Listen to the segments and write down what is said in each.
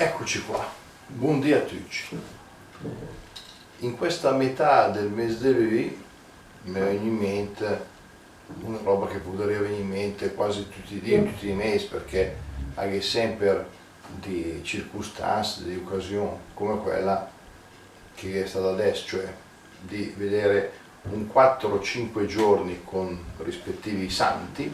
Eccoci qua, buondì a tutti. In questa metà del mese di lui mi viene in mente una roba che potrebbe venire in mente quasi tutti i mesi, perché anche sempre di circostanze, di occasioni come quella che è stata adesso, cioè di vedere un 4 o 5 giorni con rispettivi santi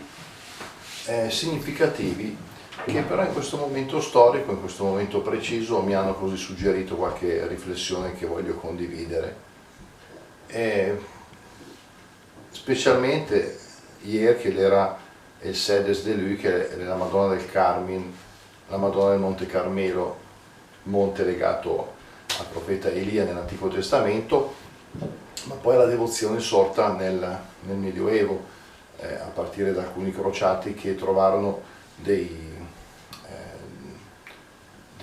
significativi, che però in questo momento storico, in questo momento preciso, mi hanno così suggerito qualche riflessione che voglio condividere. Specialmente ieri, che era il Sedes de lui, che è la Madonna del Carmine, la Madonna del Monte Carmelo, monte legato al profeta Elia nell'Antico Testamento, ma poi la devozione sorta nel Medioevo, a partire da alcuni crociati che trovarono dei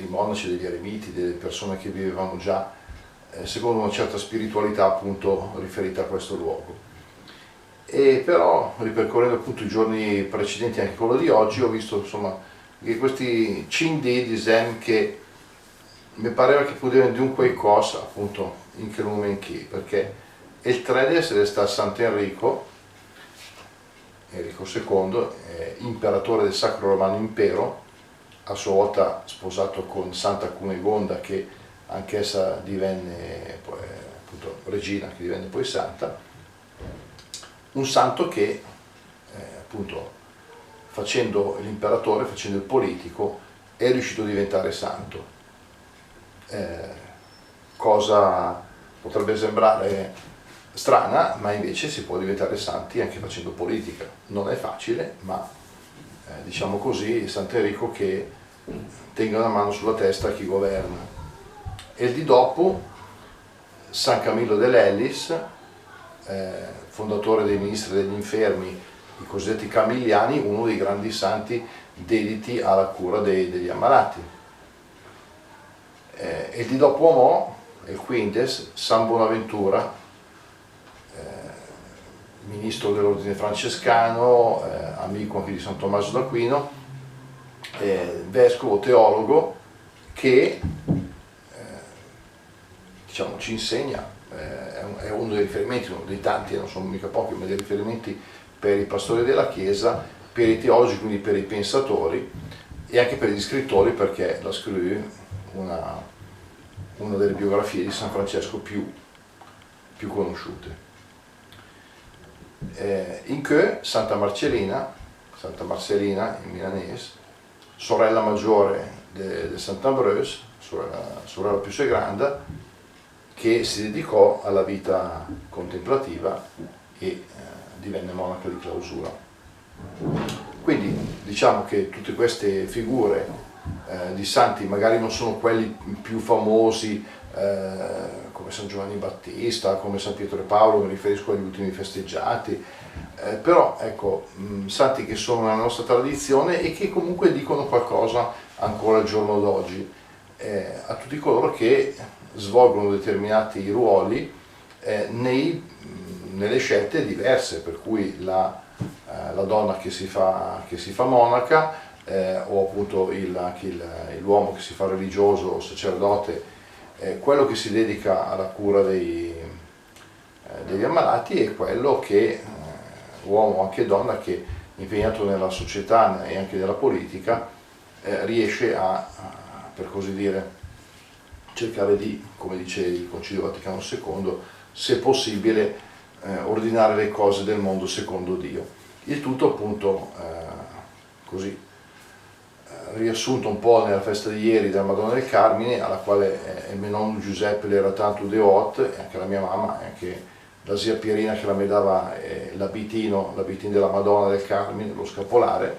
monaci, degli eremiti, delle persone che vivevano già secondo una certa spiritualità appunto riferita a questo luogo. E però, ripercorrendo appunto i giorni precedenti, anche quello di oggi, ho visto insomma che questi cindi di Zen che mi pareva che potevano di un qualcosa appunto in che momento, perché il 3 essere sta Sant'Enrico II, imperatore del Sacro Romano Impero, a sua volta sposato con Santa Cunegonda, che anch'essa divenne appunto regina, che divenne poi santa, un santo che appunto facendo l'imperatore, facendo il politico, è riuscito a diventare santo. Cosa potrebbe sembrare strana, ma invece si può diventare santi anche facendo politica. Non è facile, ma diciamo così, Sant'Enrico che tenga una mano sulla testa a chi governa. E il di dopo San Camillo dell'Ellis, fondatore dei ministri degli infermi, i cosiddetti camilliani, uno dei grandi santi dediti alla cura degli ammalati. E il di dopo Mo, il quindes, San Bonaventura, ministro dell'ordine francescano, amico anche di San Tommaso d'Aquino, vescovo teologo che diciamo, ci insegna, è uno dei riferimenti, uno dei tanti, non sono mica pochi, ma dei riferimenti per i pastori della Chiesa, per i teologi, quindi per i pensatori e anche per gli scrittori, perché la scrive una delle biografie di San Francesco più conosciute. In che Santa Marcellina in milanese, sorella maggiore di Sant'Ambrose, sorella più grande, che si dedicò alla vita contemplativa e divenne monaca di clausura. Quindi diciamo che tutte queste figure di santi magari non sono quelli più famosi, come San Giovanni Battista, come San Pietro e Paolo, mi riferisco agli ultimi festeggiati, però ecco, santi che sono nella nostra tradizione e che comunque dicono qualcosa ancora al giorno d'oggi a tutti coloro che svolgono determinati ruoli nelle scelte diverse, per cui la donna che si fa monaca, o appunto l'uomo che si fa religioso o sacerdote, quello che si dedica alla cura degli ammalati, e quello che uomo o anche donna che impegnato nella società e anche nella politica riesce per così dire, cercare di, come dice il Concilio Vaticano II, se possibile ordinare le cose del mondo secondo Dio. Il tutto appunto così riassunto un po' nella festa di ieri della Madonna del Carmine, alla quale mio nonno Giuseppe era tanto devoto, e anche la mia mamma, e anche la zia Pierina che la mi dava l'abitino della Madonna del Carmine, lo scapolare,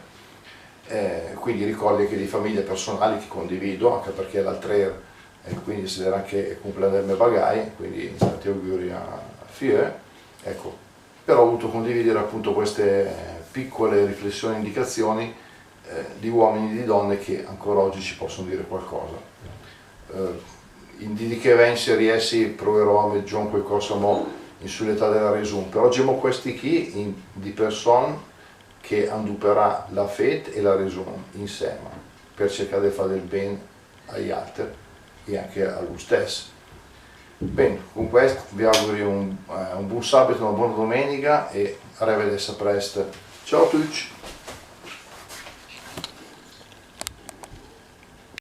quindi ricordi anche di famiglie personali che condivido, anche perché è l'altrer, e quindi si era anche il compleanno del mio bagai, quindi tanti auguri a Fie. Ecco, però ho voluto condividere appunto queste piccole riflessioni e indicazioni di uomini e di donne che ancora oggi ci possono dire qualcosa. In di che vense riessi proverò a mettere qualcosa in sull'età della resum, però oggi questi qui di persone che hanno duperà la fede e la resum insieme per cercare di fare del bene agli altri e anche a lui stesso. Bene, con questo vi auguro un buon sabato, una buona domenica e arrivederci presto. Ciao a tutti!